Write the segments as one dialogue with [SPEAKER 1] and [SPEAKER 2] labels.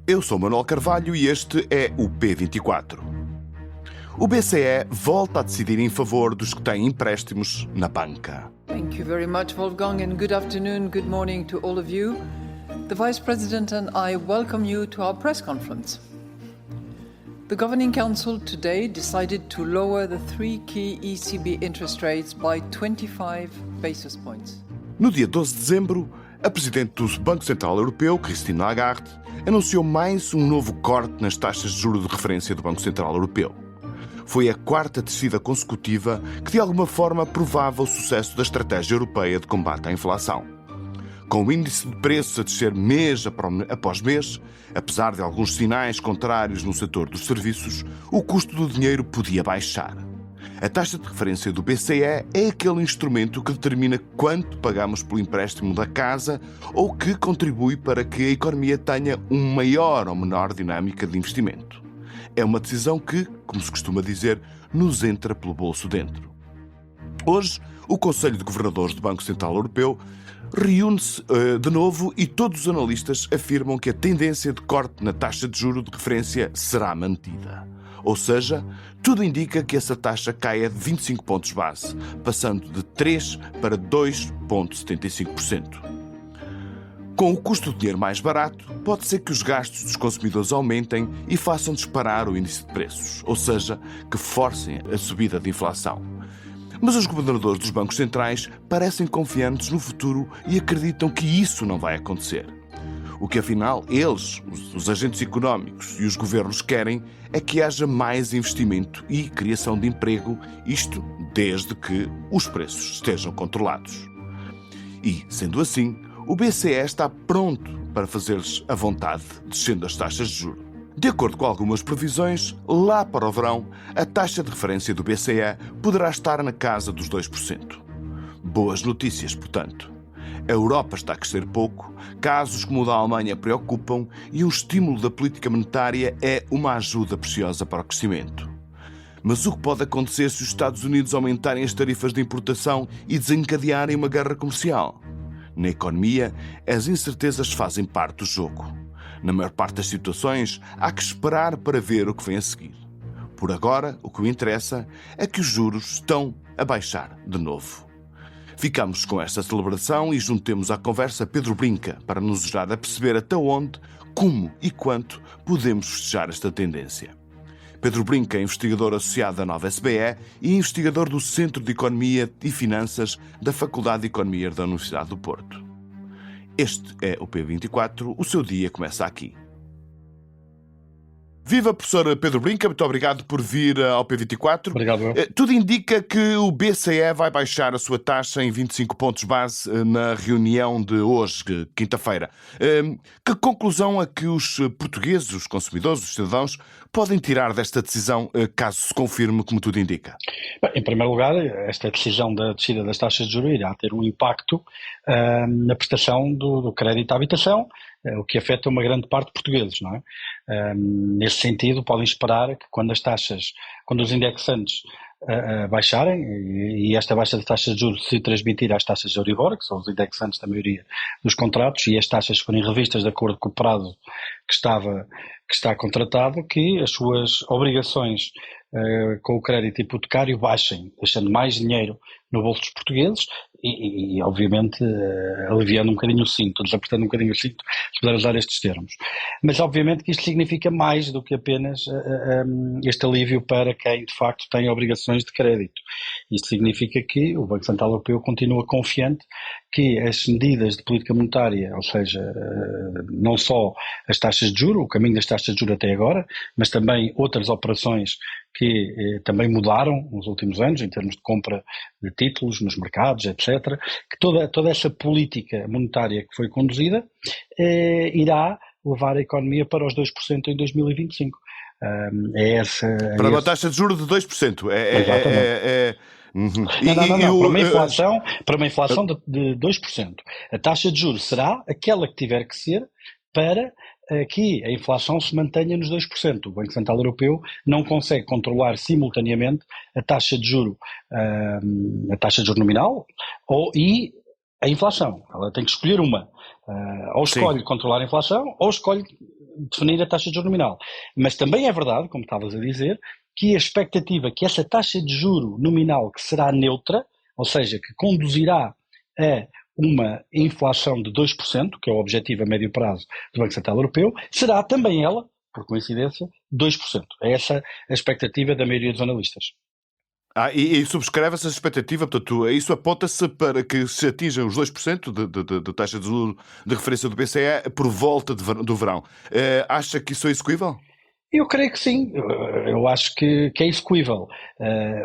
[SPEAKER 1] Eu sou Manuel Carvalho e este é o P24. O BCE volta a decidir em favor dos que têm empréstimos na banca.
[SPEAKER 2] Thank you very much, Wolfgang, and good afternoon, good morning to all of you. The Vice President and I welcome you to our press conference. The Governing Council today decided to lower the three key ECB interest rates by 25 basis points.
[SPEAKER 1] No dia 12 de dezembro, a Presidente do Banco Central Europeu, Christine Lagarde, anunciou mais um novo corte nas taxas de juros de referência do Banco Central Europeu. Foi a quarta descida consecutiva que de alguma forma provava o sucesso da estratégia europeia de combate à inflação. Com o índice de preços a descer mês após mês, apesar de alguns sinais contrários no setor dos serviços, o custo do dinheiro podia baixar. A taxa de referência do BCE é aquele instrumento que determina quanto pagamos pelo empréstimo da casa ou que contribui para que a economia tenha uma maior ou menor dinâmica de investimento. É uma decisão que, como se costuma dizer, nos entra pelo bolso dentro. Hoje, o Conselho de Governadores do Banco Central Europeu reúne-se de novo e todos os analistas afirmam que a tendência de corte na taxa de juros de referência será mantida. Ou seja, tudo indica que essa taxa caia de 25 pontos base, passando de 3% para 2,75%. Com o custo do dinheiro mais barato, pode ser que os gastos dos consumidores aumentem e façam disparar o índice de preços, ou seja, que forcem a subida de inflação. Mas os governadores dos bancos centrais parecem confiantes no futuro e acreditam que isso não vai acontecer. O que afinal eles, os agentes económicos e os governos querem é que haja mais investimento e criação de emprego, isto desde que os preços estejam controlados. E, sendo assim, o BCE está pronto para fazer-lhes a vontade, descendo as taxas de juros. De acordo com algumas previsões, lá para o verão, a taxa de referência do BCE poderá estar na casa dos 2%. Boas notícias, portanto. A Europa está a crescer pouco, casos como o da Alemanha preocupam e um estímulo da política monetária é uma ajuda preciosa para o crescimento. Mas o que pode acontecer se os Estados Unidos aumentarem as tarifas de importação e desencadearem uma guerra comercial? Na economia, as incertezas fazem parte do jogo. Na maior parte das situações, há que esperar para ver o que vem a seguir. Por agora, o que me interessa é que os juros estão a baixar de novo. Ficamos com esta celebração e juntemos à conversa Pedro Brinca para nos ajudar a perceber até onde, como e quanto podemos festejar esta tendência. Pedro Brinca é investigador associado da Nova SBE e investigador do Centro de Economia e Finanças da Faculdade de Economia da Universidade do Porto. Este é o P24, o seu dia começa aqui. Viva, professor Pedro Brinca, muito obrigado por vir ao P24.
[SPEAKER 3] Obrigado.
[SPEAKER 1] Tudo indica que o BCE vai baixar a sua taxa em 25 pontos base na reunião de hoje, quinta-feira. Que conclusão é que os portugueses, os consumidores, os cidadãos, podem tirar desta decisão, caso se confirme como tudo indica?
[SPEAKER 3] Bem, em primeiro lugar, esta decisão da descida das taxas de juros irá ter um impacto na prestação do crédito à habitação, o que afeta uma grande parte de portugueses, não é? Nesse sentido, podem esperar que quando os indexantes baixarem, e esta baixa de taxas de juros se transmitir às taxas de Euribor, que são os indexantes da maioria dos contratos, e as taxas forem revistas de acordo com o prazo que está contratado, que as suas obrigações com o crédito hipotecário baixem, deixando mais dinheiro no bolso dos portugueses e obviamente, aliviando um bocadinho o cinto, desapertando um bocadinho o cinto, se puder usar estes termos. Mas, obviamente, que isto significa mais do que apenas este alívio para quem, de facto, tem obrigações de crédito. Isto significa que o Banco Central Europeu continua confiante que as medidas de política monetária, ou seja, não só as taxas de juros, o caminho das taxas de juros até agora, mas também outras operações que também mudaram nos últimos anos, em termos de compra de títulos nos mercados, etc., que toda essa política monetária que foi conduzida irá levar a economia para os 2% em 2025.
[SPEAKER 1] Para uma taxa de juros de 2%.
[SPEAKER 3] Não. Para uma inflação de 2%. A taxa de juros será aquela que tiver que ser para que a inflação se mantenha nos 2%. O Banco Central Europeu não consegue controlar simultaneamente a taxa de juro nominal e a inflação. Ela tem que escolher uma. Ou escolhe controlar a inflação ou escolhe definir a taxa de juros nominal. Mas também é verdade, como estavas a dizer, que a expectativa que essa taxa de juro nominal que será neutra, ou seja, que conduzirá a uma inflação de 2%, que é o objetivo a médio prazo do Banco Central Europeu, será também ela, por coincidência, 2%. É essa a expectativa da maioria dos analistas.
[SPEAKER 1] E subscreve essa expectativa, portanto, isso aponta-se para que se atinjam os 2% de taxa de juros de referência do BCE por volta do verão. Acha que isso é execuível?
[SPEAKER 3] Eu creio que sim, eu acho que é execuível.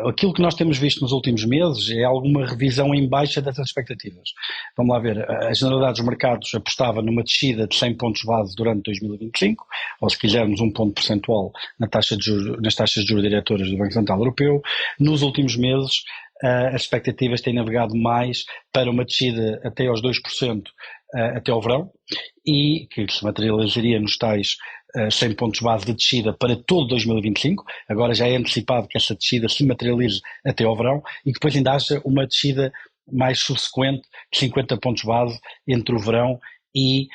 [SPEAKER 3] Aquilo que nós temos visto nos últimos meses é alguma revisão em baixa dessas expectativas. Vamos lá ver, a generalidade dos mercados apostava numa descida de 100 pontos base durante 2025, ou se quisermos um ponto percentual nas taxas de juros diretoras do Banco Central Europeu. Nos últimos meses, as expectativas têm navegado mais para uma descida até aos 2% até ao verão, e que se materializaria nos tais 100 pontos base de descida para todo 2025. Agora já é antecipado que essa descida se materialize até ao verão e que depois ainda haja uma descida mais subsequente de 50 pontos base entre o verão e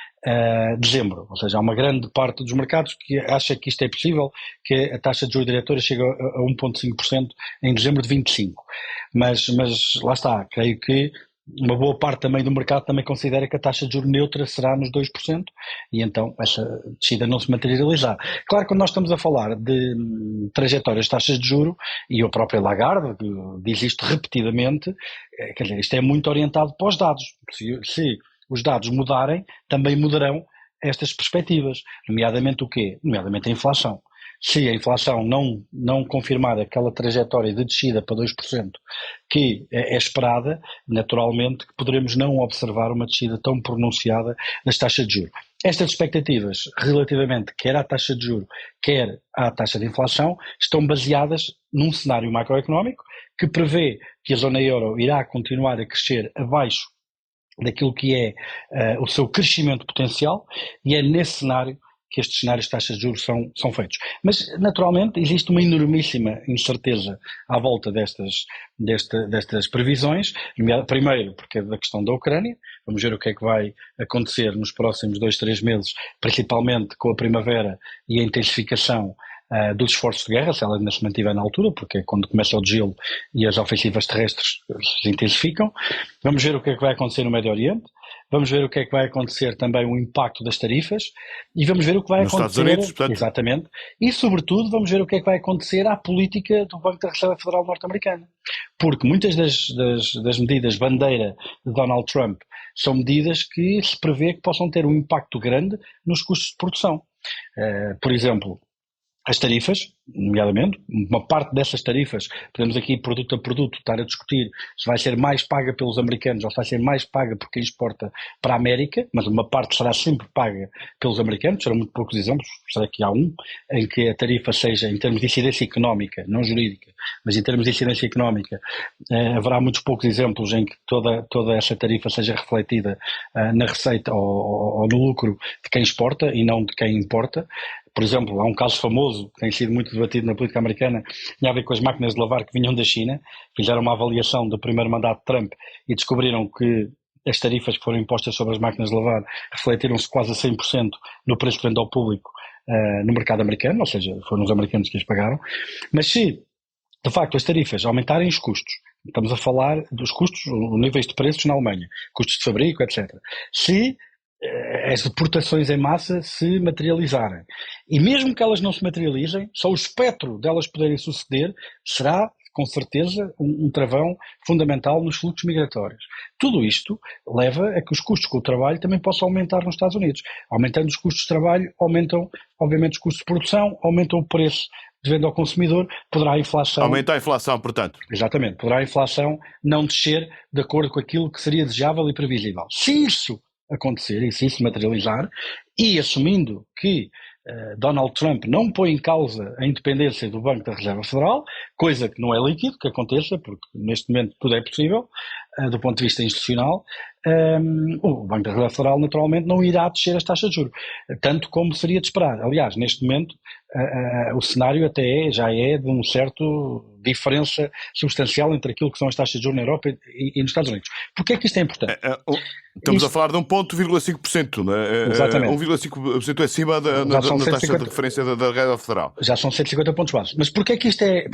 [SPEAKER 3] dezembro. Ou seja, há uma grande parte dos mercados que acha que isto é possível, que a taxa de juros diretora chega a 1,5% em dezembro de 25. Mas lá está, creio que uma boa parte também do mercado também considera que a taxa de juros neutra será nos 2%, e então essa descida não se materializar. Claro que quando nós estamos a falar de trajetórias de taxas de juros, e o próprio Lagarde diz isto repetidamente, quer dizer, isto é muito orientado para os dados. Se os dados mudarem, também mudarão estas perspectivas, nomeadamente o quê? Nomeadamente a inflação. Se a inflação não confirmar aquela trajetória de descida para 2% que é esperada, naturalmente que poderemos não observar uma descida tão pronunciada das taxas de juros. Estas expectativas relativamente quer à taxa de juros, quer à taxa de inflação, estão baseadas num cenário macroeconómico que prevê que a zona euro irá continuar a crescer abaixo daquilo que é o seu crescimento potencial, e é nesse cenário que estes cenários de taxas de juros são feitos. Mas, naturalmente, existe uma enormíssima incerteza à volta destas previsões, primeiro porque é da questão da Ucrânia. Vamos ver o que é que vai acontecer nos próximos 2-3 meses, principalmente com a primavera e a intensificação dos esforços de guerra, se ela ainda se mantiver na altura, porque é quando começa o degelo e as ofensivas terrestres se intensificam. Vamos ver o que é que vai acontecer no Médio Oriente. Vamos ver o que é que vai acontecer também, o impacto das tarifas, e vamos ver o que vai acontecer
[SPEAKER 1] nos Estados Unidos, portanto.
[SPEAKER 3] Exatamente, e sobretudo vamos ver o que é que vai acontecer à política do Banco da Reserva Federal norte-americana, porque muitas das medidas bandeira de Donald Trump são medidas que se prevê que possam ter um impacto grande nos custos de produção. Por exemplo, as tarifas, nomeadamente, uma parte dessas tarifas, podemos aqui produto a produto estar a discutir se vai ser mais paga pelos americanos ou se vai ser mais paga por quem exporta para a América, mas uma parte será sempre paga pelos americanos. Serão muito poucos exemplos, será que há um em que a tarifa seja em termos de incidência económica, não jurídica, mas em termos de incidência económica, haverá muitos poucos exemplos em que toda essa tarifa seja refletida na receita ou no lucro de quem exporta e não de quem importa. Por exemplo, há um caso famoso que tem sido muito debatido na política americana, tinha a ver com as máquinas de lavar que vinham da China. Fizeram uma avaliação do primeiro mandato de Trump e descobriram que as tarifas que foram impostas sobre as máquinas de lavar refletiram-se quase a 100% no preço de venda ao público no mercado americano, ou seja, foram os americanos que as pagaram. Mas se, de facto, as tarifas aumentarem os custos, estamos a falar dos custos, os níveis de preços na Alemanha, custos de fabrico, etc. Se as deportações em massa se materializarem, e mesmo que elas não se materializem, só o espectro delas poderem suceder será, com certeza, um travão fundamental nos fluxos migratórios. Tudo isto leva a que os custos com o trabalho também possam aumentar nos Estados Unidos. Aumentando os custos de trabalho, aumentam, obviamente, os custos de produção, aumentam o preço de venda ao consumidor, poderá a inflação...
[SPEAKER 1] Aumenta a inflação, portanto.
[SPEAKER 3] Exatamente, poderá a inflação não descer de acordo com aquilo que seria desejável e previsível. Se isso acontecer e se isso materializar, e assumindo que Donald Trump não põe em causa a independência do Banco da Reserva Federal, coisa que não é líquido que aconteça, porque neste momento tudo é possível do ponto de vista institucional, o Banco da Reserva Federal naturalmente não irá descer as taxas de juros, tanto como seria de esperar. Aliás, neste momento o cenário já é de um certo diferença substancial entre aquilo que são as taxas de juros na Europa e nos Estados Unidos. Porquê é que isto é importante?
[SPEAKER 1] Estamos a falar de 1,5%, não é?
[SPEAKER 3] Exatamente.
[SPEAKER 1] 1,5% acima na taxa de referência da Reserva Federal.
[SPEAKER 3] Já são 150 pontos básicos. Mas porquê é que isto é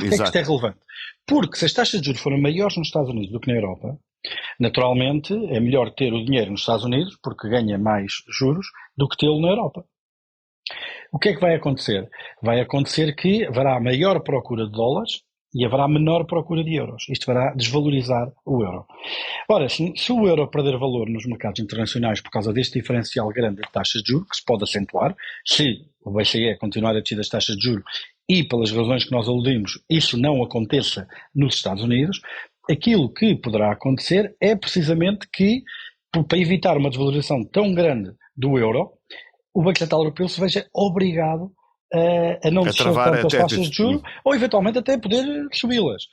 [SPEAKER 3] relevante? Porque se as taxas de juros forem maiores nos Estados Unidos do que na Europa, naturalmente é melhor ter o dinheiro nos Estados Unidos, porque ganha mais juros, do que tê-lo na Europa. O que é que vai acontecer? Vai acontecer que haverá maior procura de dólares e haverá menor procura de euros. Isto vai desvalorizar o euro. Ora, se o euro perder valor nos mercados internacionais por causa deste diferencial grande de taxas de juros, que se pode acentuar, se o BCE continuar a descer as taxas de juros e, pelas razões que nós aludimos, isso não aconteça nos Estados Unidos, aquilo que poderá acontecer é precisamente que, para evitar uma desvalorização tão grande do euro, o Banco Central Europeu se veja obrigado a não descer tanto as taxas de juros, ou eventualmente até poder subi-las.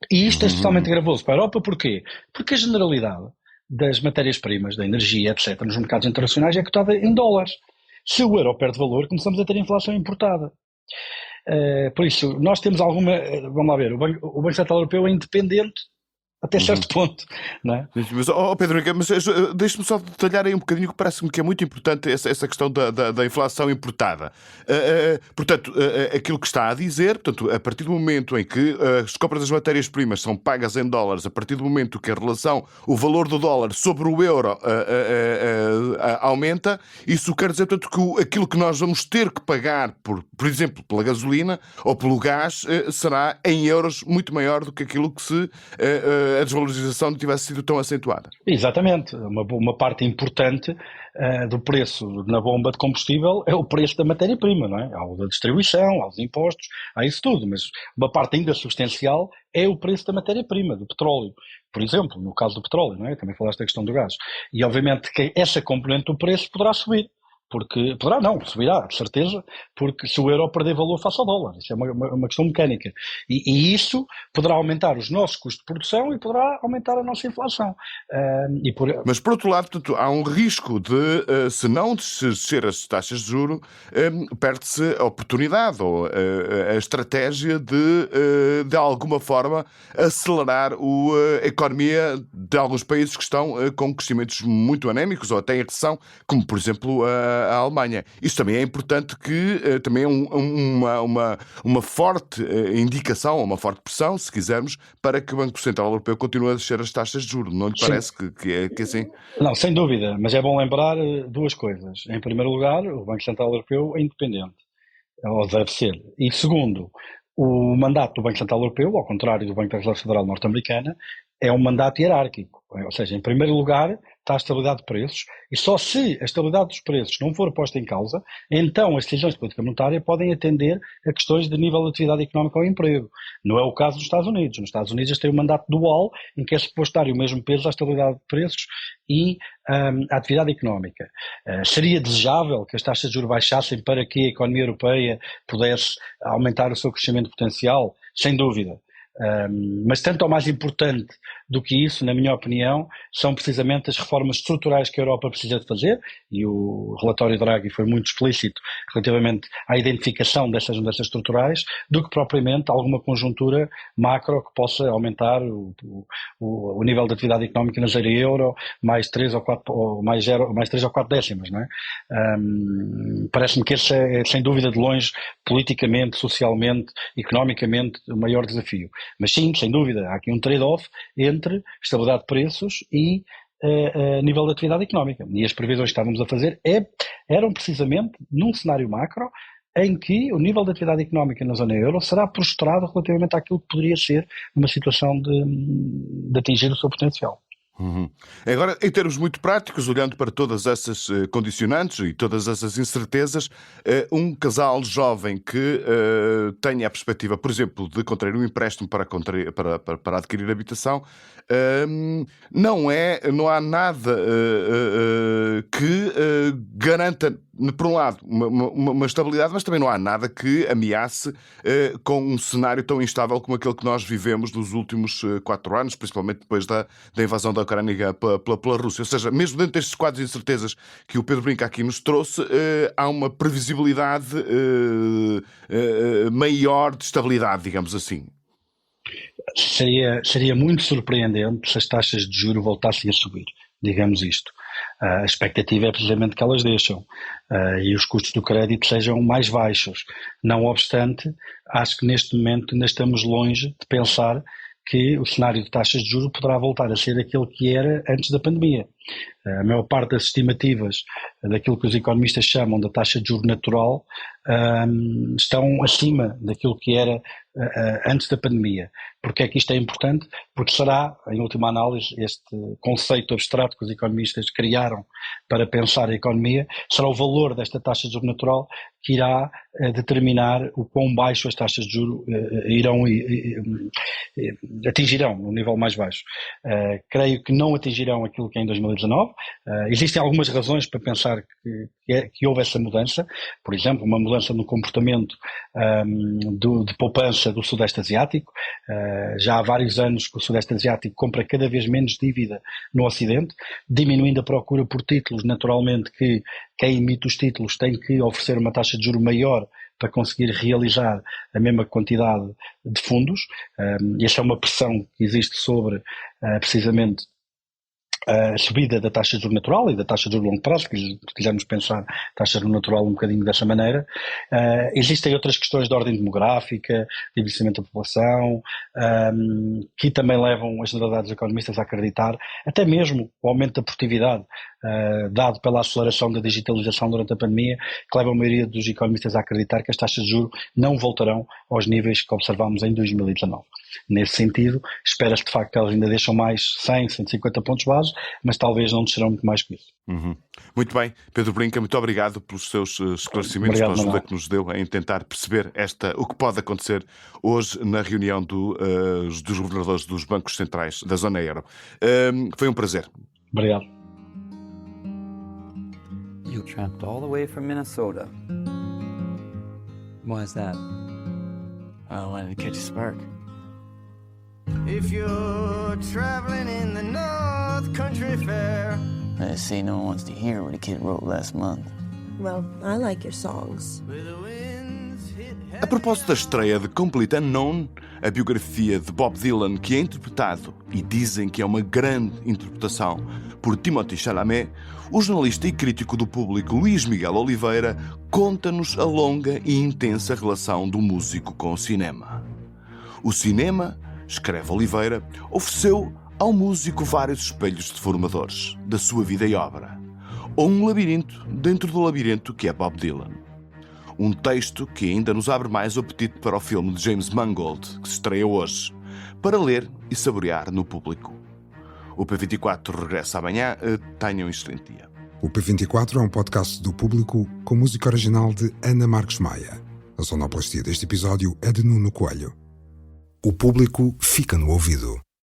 [SPEAKER 3] E isto é especialmente gravoso para a Europa, porquê? Porque a generalidade das matérias-primas, da energia, etc., nos mercados internacionais é cotada em dólares. Se o euro perde valor, começamos a ter inflação importada. Por isso, nós temos alguma... Vamos lá ver, o Banco Central Europeu é independente até certo ponto, não é?
[SPEAKER 1] Mas, Pedro, deixe-me só detalhar aí um bocadinho, que parece-me que é muito importante essa questão da inflação importada. Portanto, aquilo que está a dizer, portanto, a partir do momento em que as compras das matérias-primas são pagas em dólares, a partir do momento que a relação, o valor do dólar sobre o euro aumenta, isso quer dizer, portanto, que aquilo que nós vamos ter que pagar, por exemplo, pela gasolina ou pelo gás, será em euros muito maior do que aquilo que se a desvalorização não tivesse sido tão acentuada.
[SPEAKER 3] Exatamente. Uma parte importante do preço na bomba de combustível é o preço da matéria-prima, não é? Há da distribuição, há os impostos, há isso tudo, mas uma parte ainda substancial é o preço da matéria-prima, do petróleo. Por exemplo, no caso do petróleo, não é? Também falaste da questão do gás. E obviamente que essa componente do preço poderá subir. Subirá, de certeza, porque se o euro perder valor face ao dólar, isso é uma questão mecânica. E isso poderá aumentar os nossos custos de produção e poderá aumentar a nossa inflação.
[SPEAKER 1] Mas, por outro lado, portanto, há um risco de, se não descer as taxas de juros, perde-se a oportunidade ou a estratégia de alguma forma, acelerar a economia de alguns países que estão com crescimentos muito anémicos ou até em recessão, como, por exemplo, a Alemanha. Isso também é importante, que também é uma forte indicação, uma forte pressão, se quisermos, para que o Banco Central Europeu continue a descer as taxas de juros. Não lhe parece que é assim?
[SPEAKER 3] Não, sem dúvida, mas é bom lembrar duas coisas. Em primeiro lugar, o Banco Central Europeu é independente, ou deve ser. E segundo, o mandato do Banco Central Europeu, ao contrário do Banco da Reserva Federal norte-americana, é um mandato hierárquico. Ou seja, em primeiro lugar está a estabilidade de preços, e só se a estabilidade dos preços não for posta em causa, então as decisões de política monetária podem atender a questões de nível de atividade económica ou emprego. Não é o caso dos Estados Unidos. Nos Estados Unidos eles têm um mandato dual, em que é suposto dar o mesmo peso à estabilidade de preços e à atividade económica. Seria desejável que as taxas de juros baixassem para que a economia europeia pudesse aumentar o seu crescimento potencial? Sem dúvida. Mas tanto ou mais importante do que isso, na minha opinião, são precisamente as reformas estruturais que a Europa precisa de fazer, e o relatório Draghi foi muito explícito relativamente à identificação dessas mudanças estruturais, do que propriamente alguma conjuntura macro que possa aumentar o nível de atividade económica na zona euro mais 3 ou 4, ou mais 3 ou 4 décimas, não é? Parece-me que esse é, sem dúvida, de longe, politicamente, socialmente, economicamente, o maior desafio. Mas sim, sem dúvida, há aqui um trade-off entre estabilidade de preços e nível de atividade económica. E as previsões que estávamos a fazer eram precisamente num cenário macro em que o nível de atividade económica na zona euro será prostrado relativamente àquilo que poderia ser uma situação de atingir o seu potencial.
[SPEAKER 1] Agora, em termos muito práticos, olhando para todas essas condicionantes e todas essas incertezas, um casal jovem que tenha a perspectiva, por exemplo, de contrair um empréstimo para adquirir habitação, Não há nada que garanta, por um lado, uma estabilidade, mas também não há nada que ameace com um cenário tão instável como aquele que nós vivemos nos últimos 4 anos, principalmente depois da invasão da Ucrânia pela Rússia. Ou seja, mesmo dentro destes quadros de incertezas que o Pedro Brinca aqui nos trouxe, há uma previsibilidade maior de estabilidade, digamos assim.
[SPEAKER 3] Seria muito surpreendente se as taxas de juros voltassem a subir, digamos isto. A expectativa é precisamente que elas deixam e os custos do crédito sejam mais baixos. Não obstante, acho que neste momento ainda estamos longe de pensar que o cenário de taxas de juros poderá voltar a ser aquele que era antes da pandemia. A maior parte das estimativas daquilo que os economistas chamam da taxa de juros natural estão acima daquilo que era antes da pandemia. Porque é que isto é importante? Porque será, em última análise, este conceito abstrato que os economistas criaram para pensar a economia, será o valor desta taxa de juros natural que irá determinar o quão baixo as taxas de juros atingirão, no nível mais baixo. Creio que não atingirão aquilo que é em 2019. Existem algumas razões para pensar que houve essa mudança, por exemplo, uma mudança no comportamento de poupança do Sudeste Asiático. Já há vários anos que o Sudeste Asiático compra cada vez menos dívida no Ocidente, diminuindo a procura por títulos. Naturalmente que quem emite os títulos tem que oferecer uma taxa de juros maior para conseguir realizar a mesma quantidade de fundos. Essa é uma pressão que existe sobre, precisamente, a subida da taxa de juros natural e da taxa de juros de longo prazo, se quisermos pensar taxa de juros natural um bocadinho dessa maneira. Existem outras questões de ordem demográfica, de envelhecimento da população, que também levam as generalidades economistas a acreditar, até mesmo o aumento da produtividade, dado pela aceleração da digitalização durante a pandemia, que leva a maioria dos economistas a acreditar que as taxas de juros não voltarão aos níveis que observámos em 2019. Nesse sentido, espera-se de facto que elas ainda deixam mais 100, 150 pontos base, mas talvez não descerão muito mais que isso.
[SPEAKER 1] Muito bem, Pedro Brinca, muito obrigado pelos seus esclarecimentos, pela ajuda que nos deu em tentar perceber o que pode acontecer hoje na reunião dos governadores dos bancos centrais da zona euro. Foi um prazer.
[SPEAKER 3] Obrigado.
[SPEAKER 4] You tramped all the way from Minnesota. Why is that? I wanted to catch a spark.
[SPEAKER 5] If you're traveling in the North Country Fair.
[SPEAKER 4] I say no one wants to hear what a kid wrote last month.
[SPEAKER 6] Well, I like your songs.
[SPEAKER 1] A propósito da estreia de Complete Unknown, a biografia de Bob Dylan, que é interpretado, e dizem que é uma grande interpretação, por Timothée Chalamet, o jornalista e crítico do público Luís Miguel Oliveira conta-nos a longa e intensa relação do músico com o cinema. O cinema, escreve Oliveira, ofereceu ao músico vários espelhos deformadores da sua vida e obra, ou um labirinto dentro do labirinto que é Bob Dylan. Um texto que ainda nos abre mais o apetite para o filme de James Mangold, que se estreia hoje, para ler e saborear no público. O P24 regressa amanhã. Tenham um excelente dia.
[SPEAKER 7] O P24 é um podcast do Público com música original de Ana Marques Maia. A sonoplastia deste episódio é de Nuno Coelho. O Público fica no ouvido.